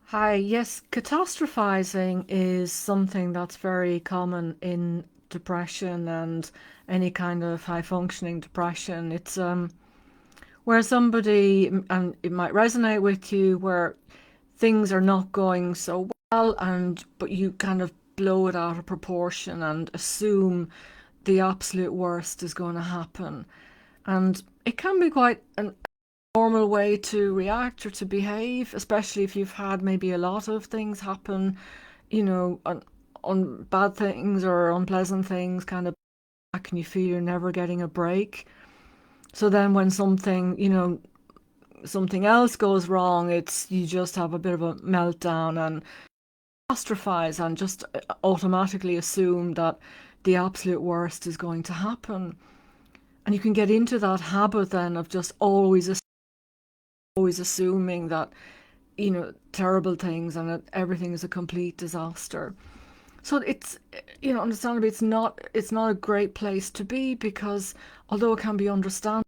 Hi, yes, catastrophizing is something that's very common in depression and any kind of high functioning depression. It's where somebody and it might resonate with you where things are not going so well and but you kind of blow it out of proportion and assume the absolute worst is going to happen. And it can be quite an normal way to react or to behave, especially if you've had maybe a lot of things happen, on bad things or unpleasant things kind of back and you feel you're never getting a break. So then when something else goes wrong, it's you just have a bit of a meltdown and catastrophize and just automatically assume that the absolute worst is going to happen. And you can get into that habit then of just always assuming that terrible things and that everything is a complete disaster. So it's, understandably, it's not a great place to be because although it can be understandable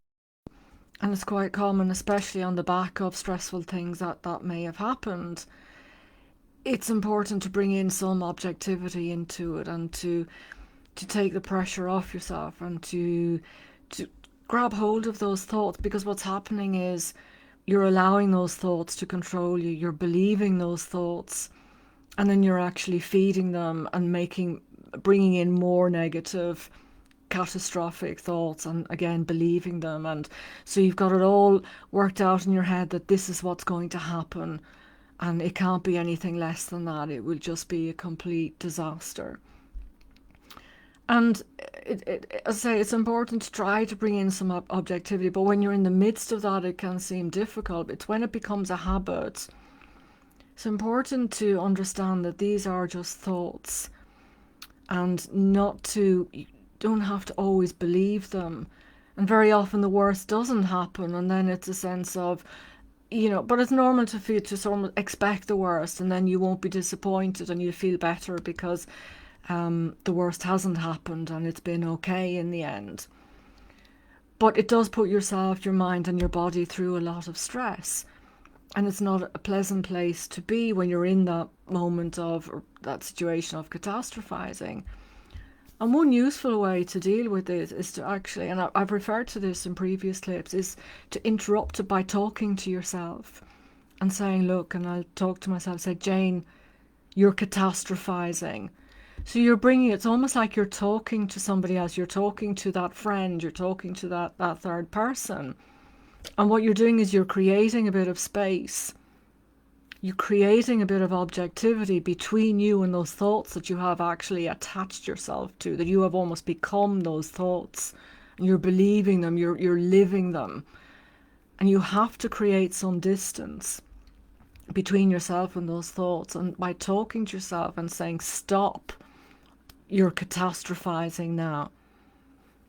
and it's quite common, especially on the back of stressful things that may have happened, it's important to bring in some objectivity into it and to take the pressure off yourself and to grab hold of those thoughts, because what's happening is you're allowing those thoughts to control you. You're believing those thoughts, and then you're actually feeding them and bringing in more negative, catastrophic thoughts, and again believing them. And so you've got it all worked out in your head that this is what's going to happen, and it can't be anything less than that. It will just be a complete disaster. And as I say, it's important to try to bring in some objectivity, but when you're in the midst of that, it can seem difficult. It's when it becomes a habit. It's important to understand that these are just thoughts and you don't have to always believe them. And very often the worst doesn't happen, and then it's a sense of, but it's normal to feel to sort of expect the worst, and then you won't be disappointed and you feel better because the worst hasn't happened and it's been okay in the end. But it does put yourself, your mind, and your body through a lot of stress. And it's not a pleasant place to be when you're in that moment of, or that situation of catastrophizing. And one useful way to deal with this is to actually, and I've referred to this in previous clips, is to interrupt it by talking to yourself and saying, look, and I'll talk to myself, say, Jane, you're catastrophizing. So you're bringing, it's almost like you're talking to somebody else. You're talking to that friend. You're talking to that third person. And what you're doing is you're creating a bit of space. You're creating a bit of objectivity between you and those thoughts that you have actually attached yourself to, that you have almost become those thoughts. And you're believing them, you're living them. And you have to create some distance between yourself and those thoughts. And by talking to yourself and saying, stop, you're catastrophizing now,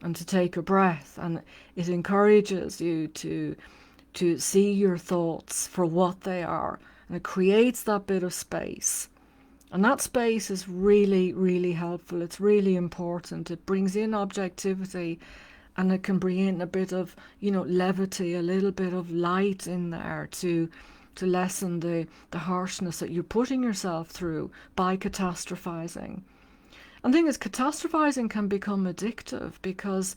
and to take a breath, and it encourages you to see your thoughts for what they are, and it creates that bit of space. And that space is really, really helpful. It's really important. It brings in objectivity, and it can bring in a bit of, levity, a little bit of light in there to lessen the harshness that you're putting yourself through by catastrophizing. And the thing is, catastrophizing can become addictive because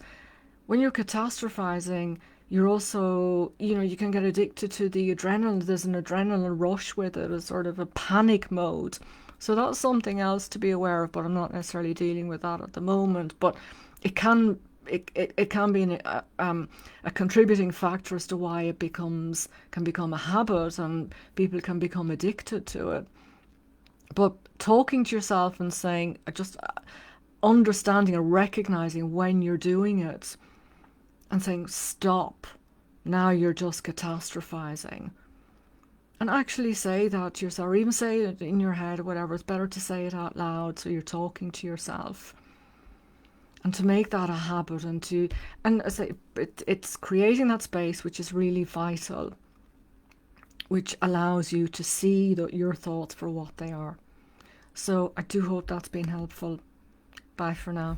when you're catastrophizing, you're also, you can get addicted to the adrenaline. There's an adrenaline rush with it, a sort of a panic mode. So that's something else to be aware of, but I'm not necessarily dealing with that at the moment. But it can it can be a contributing factor as to why can become a habit and people can become addicted to it. But talking to yourself and saying, just understanding and recognizing when you're doing it and saying, stop, now you're just catastrophizing. And actually say that to yourself, or even say it in your head or whatever. It's better to say it out loud so you're talking to yourself. And to make that a habit and I say, it's creating that space which is really vital, which allows you to see your thoughts for what they are. So I do hope that's been helpful. Bye for now.